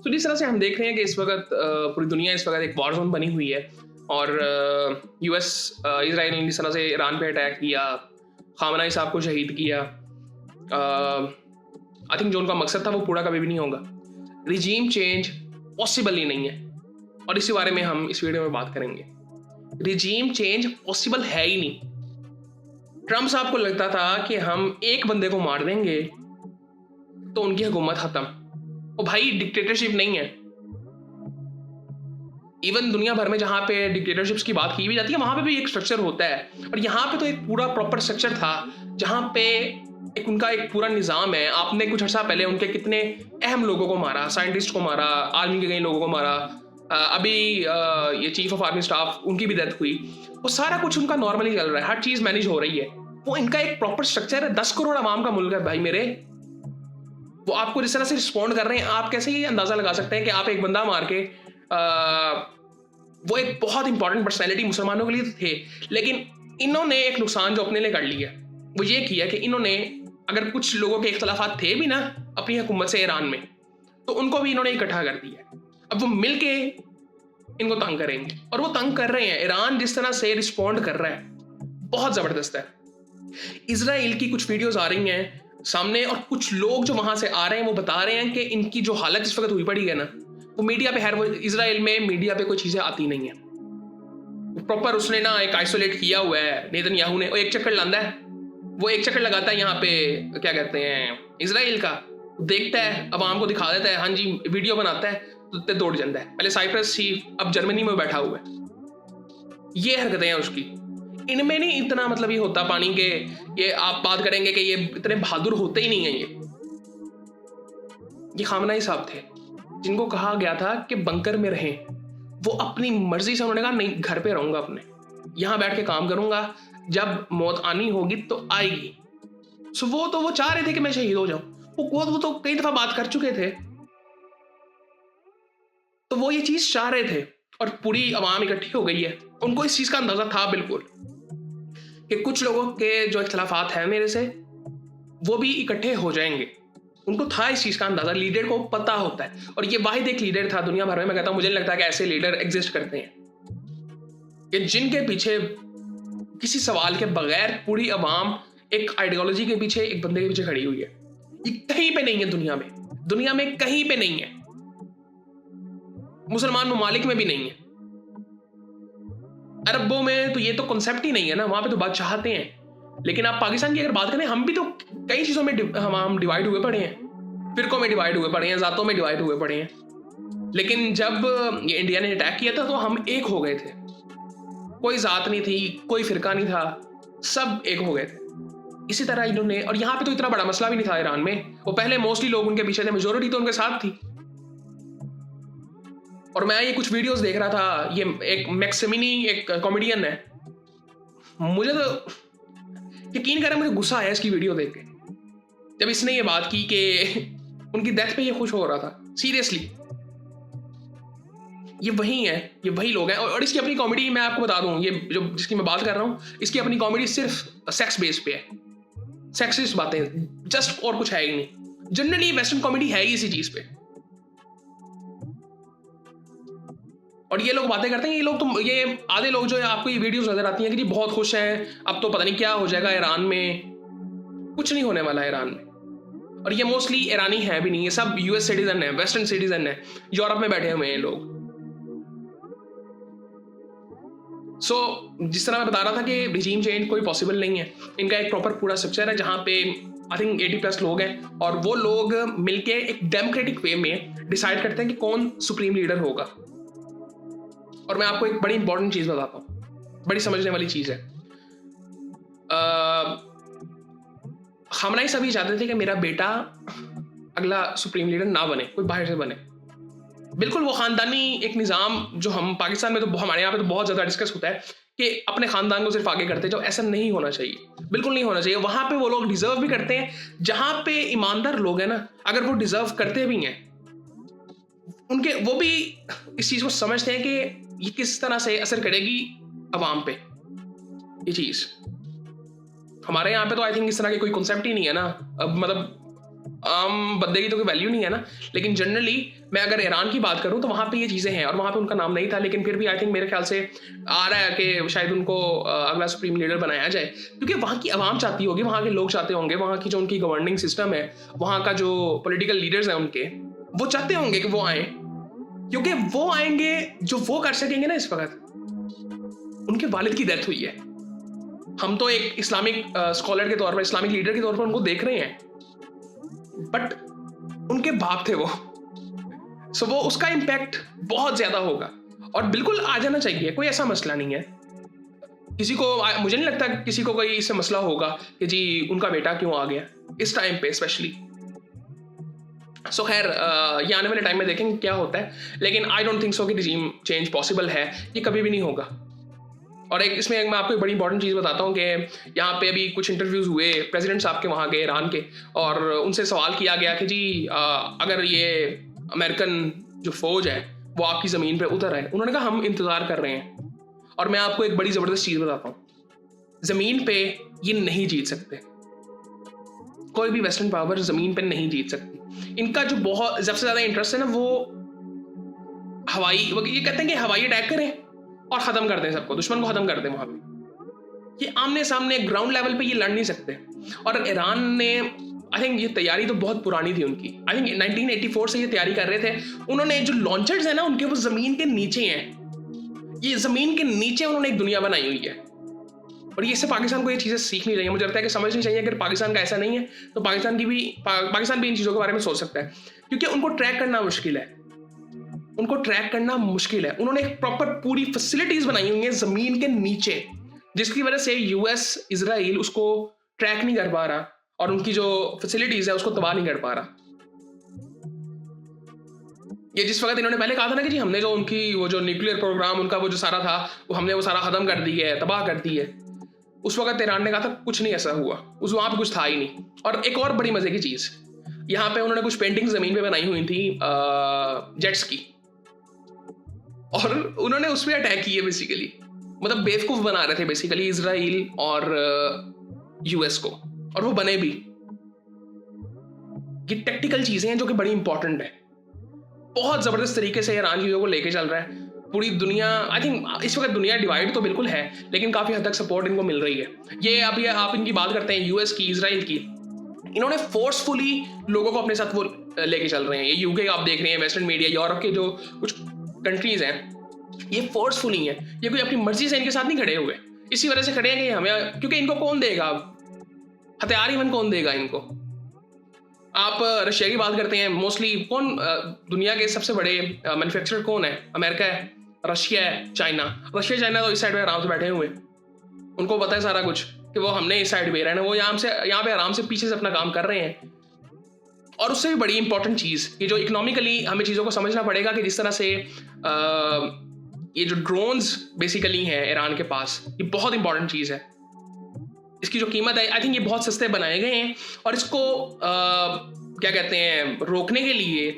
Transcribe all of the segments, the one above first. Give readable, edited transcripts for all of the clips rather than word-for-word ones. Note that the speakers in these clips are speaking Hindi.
तो जिस तरह से हम देख रहे हैं कि इस वक्त पूरी दुनिया इस वक्त एक वॉर जोन बनी हुई है और यूएस इसराइल ने जिस तरह से ईरान पे अटैक किया, खामनाई साहब को शहीद किया, आई थिंक जो उनका मकसद था वो पूरा कभी भी नहीं होगा। रिजीम चेंज पॉसिबल ही नहीं है और इसी बारे में हम इस वीडियो में बात करेंगे। रिजीम चेंज पॉसिबल है ही नहीं। ट्रम्प साहब को लगता था कि हम एक बंदे को मार देंगे तो उनकी हुकूमत खत्म। और भाई डिक्टेटरशिप नहीं है। इवन दुनिया भर में जहां पे डिक्टेटरशिप्स की बात की भी जाती है वहां पे भी एक स्ट्रक्चर होता है और यहाँ पे तो एक पूरा प्रॉपर स्ट्रक्चर था जहां पे एक उनका एक पूरा निज़ाम है। आपने कुछ अर्सा पहले उनके कितने अहम लोगों को मारा, साइंटिस्ट को मारा, आर्मी के कई लोगों को मारा, अभी ये चीफ ऑफ आर्मी स्टाफ उनकी भी डेथ हुई। वो सारा कुछ उनका नॉर्मली चल रहा है, हर चीज मैनेज हो रही है। वो इनका एक प्रॉपर स्ट्रक्चर है। 10 करोड़ आवाम का मुल्क है भाई मेरे। वो आपको जिस तरह से रिस्पॉन्ड कर रहे हैं, आप कैसे ये अंदाजा लगा सकते हैं कि आप एक बंदा मार के वो एक बहुत इंपॉर्टेंट पर्सनैलिटी मुसलमानों के लिए थे, लेकिन इन्होंने एक नुकसान जो अपने लिए कर लिया वो ये किया कि इन्होंने अगर कुछ लोगों के इख्तलाफात थे भी ना अपनी हुकूमत से ईरान में, तो उनको भी इन्होंने इकट्ठा कर दिया। अब वो मिलके इनको तंग करेंगे और वो तंग कर रहे हैं। ईरान जिस तरह से रिस्पॉन्ड कर रहा है बहुत जबरदस्त है। इजराइल की कुछ वीडियोस आ रही हैं सामने और कुछ लोग जो वहां से आ रहे हैं वो बता रहे हैं कि इनकी जो हालत इस वक्त हुई पड़ी है ना, वो मीडिया पे वो इजराइल में मीडिया पे कोई चीजें आती नहीं है। प्रॉपर उसने ना एक आइसोलेट किया हुआ है नेतन्याहू ने। एक चक्कर लाता है, वो एक चक्कर लगाता है यहाँ पे क्या कहते हैं इजराइल का, देखता है, अवाम को दिखा देता है, हाँ जी वीडियो बनाता है, तो दौड़ जाता है। पहले साइप्रस थी, अब जर्मनी में बैठा हुआ है। ये हरकतें हैं उसकी। इनमें नहीं इतना मतलब ये होता पानी के, ये आप बात करेंगे कि ये इतने बहादुर होते ही नहीं है। ये खामनाई साहब थे जिनको कहा गया था कि बंकर में रहें। वो अपनी मर्जी से उन्होंने कहा नहीं, घर पे रहूंगा, अपने यहां बैठ के काम करूंगा, जब मौत आनी होगी तो आएगी। सो वो चाह रहे थे कि मैं शहीद हो जाऊं। वो तो कई दफा बात कर चुके थे, तो वो ये चीज चाह रहे थे और पूरी आवाम इकट्ठी हो गई है। उनको इस चीज का अंदाजा था बिल्कुल कि कुछ लोगों के जो इख्तलाफात हैं मेरे से वो भी इकट्ठे हो जाएंगे। उनको था इस चीज का अंदाजा, लीडर को पता होता है। और ये वाहिद एक लीडर था दुनिया भर में, मैं कहता हूं मुझे नहीं लगता कि ऐसे लीडर एग्जिस्ट करते हैं कि जिनके पीछे किसी सवाल के बगैर पूरी आवाम एक आइडियोलॉजी के पीछे, एक बंदे के पीछे खड़ी हुई है। ये कहीं पे नहीं है दुनिया में कहीं पे नहीं है। मुसलमान ममालिक में भी नहीं है। अरबों में तो ये तो कॉन्सेप्ट ही नहीं है ना, वहां पे तो बात चाहते हैं। लेकिन आप पाकिस्तान की अगर बात करें, हम भी तो कई चीजों में हम डिवाइड हुए पड़े हैं, फिरकों में डिवाइड हुए पड़े हैं, जातों में डिवाइड हुए पड़े हैं। लेकिन जब ये इंडिया ने अटैक किया था तो हम एक हो गए थे। कोई जात नहीं थी, कोई फिरका नहीं था, सब एक हो गए थे। इसी तरह इन्होंने, और यहाँ पे तो इतना बड़ा मसला भी नहीं था ईरान में। वो पहले मोस्टली लोग उनके पीछे थे, मेजोरिटी तो उनके साथ थी। और मैं ये कुछ वीडियोस देख रहा था, ये एक मैक्सिमिनी एक कॉमेडियन है, मुझे तो यकीन करें मुझे गुस्सा आया इसकी वीडियो देख के जब इसने ये बात की कि उनकी डेथ पे ये खुश हो रहा था। सीरियसली ये वही है, ये वही लोग हैं। और इसकी अपनी कॉमेडी मैं आपको बता दूं, ये जो जिसकी मैं बात कर रहा हूं, इसकी अपनी कॉमेडी सिर्फ सेक्स बेस पे है, सेक्सिस्ट बातें जस्ट, और कुछ है ही नहीं। जनरली वेस्टर्न कॉमेडी है ही इसी चीज पे। और ये लोग बातें करते हैं, ये लोग तो ये आधे लोग जो है आपको ये वीडियोस नजर आती हैं कि जी बहुत खुश हैं, अब तो पता नहीं क्या हो जाएगा ईरान में। कुछ नहीं होने वाला ईरान में। और ये मोस्टली ईरानी है भी नहीं, ये सब यूएस सिटीजन है, वेस्टर्न सिटीजन है, यूरोप में बैठे हुए हैं लोग। जिस तरह मैं बता रहा था कि रिजीम चेंज कोई पॉसिबल नहीं है। इनका एक प्रॉपर पूरा स्ट्रक्चर है जहां पे आई थिंक 80+ लोग हैं और वो लोग मिलके एक डेमोक्रेटिक वे में डिसाइड करते हैं कि कौन सुप्रीम लीडर होगा। और मैं आपको एक बड़ी इंपॉर्टेंट चीज बताता हूं, बड़ी समझने वाली चीज है। खामनाई साहब ये चाहते थे कि मेरा बेटा अगला सुप्रीम लीडर ना बने, कोई बाहर से बने। बिल्कुल वो खानदानी एक निज़ाम जो हम पाकिस्तान में तो हमारे यहाँ पे तो बहुत ज़्यादा डिस्कस होता है कि अपने खानदान को सिर्फ आगे करते जाओ। ऐसा नहीं होना चाहिए, बिल्कुल नहीं होना चाहिए। वहाँ पे वो लोग डिजर्व भी करते हैं, जहाँ पे ईमानदार लोग हैं ना, अगर वो डिजर्व करते भी हैं, उनके वो भी इस चीज़ को समझते हैं कि ये किस तरह से असर करेगी अवाम पे ये चीज़। हमारे यहाँ पे तो आई थिंक इस तरह की कोई कॉन्सेप्ट ही नहीं है ना। अब मतलब बंदे की तो कोई वैल्यू नहीं है ना, लेकिन जनरली मैं अगर ईरान की बात करूं तो वहाँ पे ये चीज़ें हैं और वहाँ पे उनका नाम नहीं था, लेकिन फिर भी आई थिंक मेरे ख्याल से आ रहा है कि शायद उनको अगला सुप्रीम लीडर बनाया जाए, क्योंकि वहाँ की आवाम चाहती होगी, वहाँ के लोग चाहते होंगे, वहाँ की जो उनकी गवर्निंग सिस्टम है, वहाँ का जो पॉलिटिकल लीडर्स हैं उनके, वो चाहते होंगे कि वो आए, क्योंकि वो आएंगे जो वो कर सकेंगे ना। इस वक्त उनके वालिद की डेथ हुई है, हम तो एक इस्लामिक स्कॉलर के तौर पर, इस्लामिक लीडर के तौर पर उनको देख रहे हैं, बट उनके बाप थे वो, सो वो उसका इम्पैक्ट बहुत ज्यादा होगा और बिल्कुल आ जाना चाहिए, कोई ऐसा मसला नहीं है किसी को। मुझे नहीं लगता कि किसी को कोई इससे मसला होगा कि जी उनका बेटा क्यों आ गया इस टाइम पे स्पेशली। सो खैर ये आने वाले टाइम में देखेंगे क्या होता है, लेकिन आई डोंट थिंक सो कि रिजीम चेंज पॉसिबल है, ये कभी भी नहीं होगा। और एक इसमें मैं आपको एक बड़ी इंपॉर्टेंट चीज़ बताता हूँ कि यहाँ पे अभी कुछ इंटरव्यूज़ हुए प्रेसिडेंट साहब के वहाँ के ईरान के, और उनसे सवाल किया गया कि जी अगर ये अमेरिकन जो फौज है वो आपकी ज़मीन पे उतर आए, उन्होंने कहा हम इंतज़ार कर रहे हैं। और मैं आपको एक बड़ी ज़बरदस्त चीज़ बताता हूँ, ज़मीन पे ये नहीं जीत सकते, कोई भी वेस्टर्न पावर ज़मीन पे नहीं जीत सकती। इनका जो बहुत सबसे ज़्यादा इंटरेस्ट है ना वो हवाई, ये कहते हैं कि हवाई अटैक करें और ख़त्म कर दें सबको, दुश्मन को ख़त्म कर दें वहाँ पे। ये आमने सामने ग्राउंड लेवल पे ये लड़ नहीं सकते। और ईरान ने आई थिंक ये तैयारी तो बहुत पुरानी थी उनकी, आई थिंक 1984 से ये तैयारी कर रहे थे। उन्होंने जो लॉन्चर्स है ना उनके वो ज़मीन के नीचे हैं, ये ज़मीन के नीचे उन्होंने एक दुनिया बनाई हुई है। और ये इससे पाकिस्तान को ये चीज़ें सीखनी चाहिए, मुझे लगता है कि समझनी चाहिए। अगर पाकिस्तान का ऐसा नहीं है तो पाकिस्तान भी इन चीज़ों के बारे में सोच सकता है, क्योंकि उनको ट्रैक करना मुश्किल है, उनको ट्रैक करना मुश्किल है। उन्होंने एक प्रॉपर पूरी फैसिलिटीज बनाई हुई है ज़मीन के नीचे, जिसकी वजह से यूएस इजराइल उसको ट्रैक नहीं कर पा रहा और उनकी जो फैसिलिटीज है उसको तबाह नहीं कर पा रहा। ये जिस वक्त इन्होंने पहले कहा था ना कि जी हमने जो उनकी वो जो न्यूक्लियर प्रोग्राम उनका वो जो सारा था वो हमने वो सारा खत्म कर दी है, तबाह कर दी है, उस वक्त ईरान ने कहा था कुछ नहीं ऐसा हुआ, उस वहां पे कुछ था ही नहीं। और एक और बड़ी मजे की चीज, यहाँ पे उन्होंने कुछ पेंटिंग जमीन पे बनाई हुई थी जेट्स की, और उन्होंने उस पर अटैक किए बेसिकली, मतलब बेवकूफ बना रहे थे बेसिकली इजराइल और यूएस को, और वो बने भी। ये टेक्निकल चीजें हैं जो कि बड़ी इंपॉर्टेंट है। बहुत जबरदस्त तरीके से ईरान चीजों को लेके चल रहा है पूरी दुनिया। आई थिंक इस वक्त दुनिया डिवाइड तो बिल्कुल है, लेकिन काफी हद तक सपोर्ट इनको मिल रही है। ये अभी आप इनकी बात करते हैं यूएस की, इजराइल की, इन्होंने फोर्सफुली लोगों को अपने साथ वो लेके चल रहे हैं। ये यूके आप देख रहे हैं, वेस्टर्न मीडिया, यूरोप के जो कुछ कंट्रीज हैं, ये फोर्सफुली है, ये कोई अपनी मर्जी से इनके साथ नहीं खड़े हुए। इसी वजह से खड़े हैं कि हमें, क्योंकि इनको कौन देगा हथियार, इवन कौन देगा इनको। आप रशिया की बात करते हैं, मोस्टली कौन दुनिया के सबसे बड़े मैन्युफैक्चरर कौन है? अमेरिका है, रशिया है, चाइना। रशिया चाइना तो इस साइड पे आराम से बैठे हुए, उनको पता है सारा कुछ कि वो हमने इस साइड पे रहना है, वो यहाँ पे आराम से पीछे से अपना काम कर रहे हैं। और उससे भी बड़ी इंपॉर्टेंट चीज़ कि जो इकोनॉमिकली हमें चीज़ों को समझना पड़ेगा कि जिस तरह से ये जो ड्रोन्स बेसिकली हैं ईरान के पास, ये बहुत इंपॉर्टेंट चीज़ है। इसकी जो कीमत है, आई थिंक ये बहुत सस्ते बनाए गए हैं, और इसको क्या कहते हैं, रोकने के लिए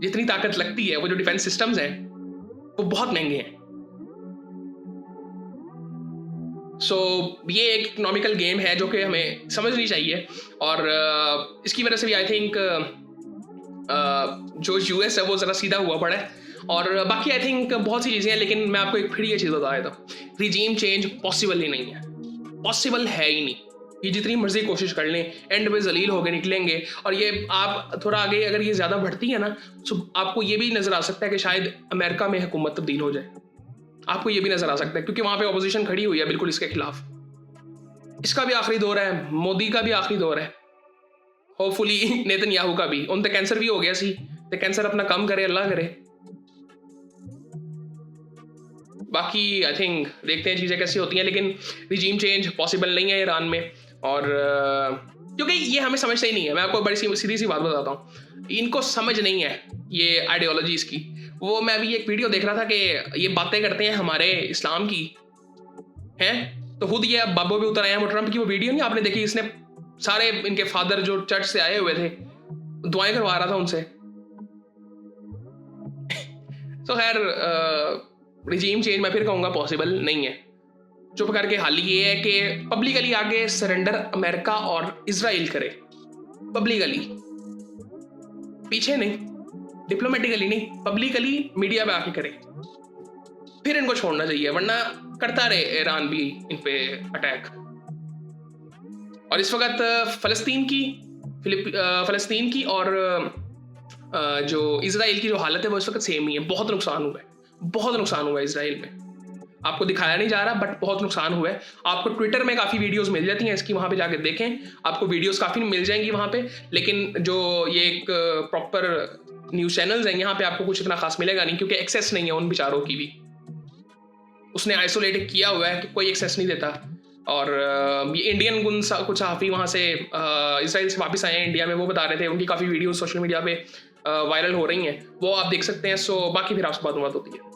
जितनी ताकत लगती है, वो जो डिफेंस सिस्टम्स हैं वो बहुत महंगे हैं। सो ये एक इकोनॉमिकल गेम है जो कि हमें समझनी चाहिए। और इसकी वजह से भी आई थिंक जो यूएस है वो ज़रा सीधा हुआ पड़ा है। और बाकी आई थिंक बहुत सी चीज़ें हैं, लेकिन मैं आपको एक फिर ये चीज़ बता देता हूँ, रिजीम चेंज पॉसिबल ही नहीं है, पॉसिबल है ही नहीं। ये जितनी मर्जी कोशिश कर लें, एंड में जलील होकर निकलेंगे। और ये आप थोड़ा आगे अगर ये ज़्यादा बढ़ती है ना, तो आपको ये भी नज़र आ सकता है कि शायद अमेरिका में हुकूमत तब्दील हो जाए। आपको ये भी नज़र आ सकता है, क्योंकि वहाँ पे ऑपोजिशन खड़ी हुई है बिल्कुल इसके खिलाफ। इसका भी आखिरी दौर है, मोदी का भी आखिरी दौर है, होपफुली नेतन्याहू का भी। उन तक कैंसर भी हो गया सी, तो कैंसर अपना कम करे, अल्लाह करे। बाकी आई थिंक देखते हैं चीज़ें कैसी होती हैं, लेकिन रिजीम चेंज पॉसिबल नहीं है ईरान में। और क्योंकि ये हमें समझते ही नहीं है। मैं आपको बड़ी सीधी सी बात बताता हूँ, इनको समझ नहीं है ये आइडियोलॉजीज की। वो मैं अभी एक वीडियो देख रहा था कि ये बातें करते हैं हमारे इस्लाम की हैं, तो खुद ये बाबू भी उतर आए हैं। ट्रंप की वो वीडियो नहीं आपने देखी, इसने सारे इनके फादर जो चर्च से आए हुए थे दुआएं करवा रहा था उनसे। तो खैर रिजीम चेंज मैं फिर कहूँगा पॉसिबल नहीं है। चुप करके हाल ये है कि पब्लिकली आगे सरेंडर अमेरिका और इजराइल करे, पब्लिकली, पीछे नहीं, डिप्लोमेटिकली नहीं, पब्लिकली मीडिया पे आके करे, फिर इनको छोड़ना चाहिए, वरना करता रहे ईरान भी इन पे अटैक। और इस वक्त फ़लस्तीन की और जो इजराइल की जो हालत है वो इस वक्त सेम ही है। बहुत नुकसान हुआ है, बहुत नुकसान हुआ है इजराइल में, आपको दिखाया नहीं जा रहा बट बहुत नुकसान हुआ है। आपको ट्विटर में काफ़ी वीडियोस मिल जाती हैं इसकी, वहाँ पे जाके देखें, आपको वीडियोस काफ़ी मिल जाएंगी वहाँ पे। लेकिन जो ये एक प्रॉपर न्यूज़ चैनल्स हैं, यहाँ पे आपको कुछ इतना खास मिलेगा नहीं, क्योंकि एक्सेस नहीं है उन बेचारों की भी। उसने आइसोलेटेड किया हुआ है कि कोई एक्सेस नहीं देता। और ये इंडियन कुछ सहाफ़ी वहाँ से इसराइल से वापस आए हैं इंडिया में, वो बता रहे थे उनकी काफ़ी वीडियोस सोशल मीडिया पे वायरल हो रही हैं, वो आप देख सकते हैं। सो बाकी फिर आपसे बात होती है।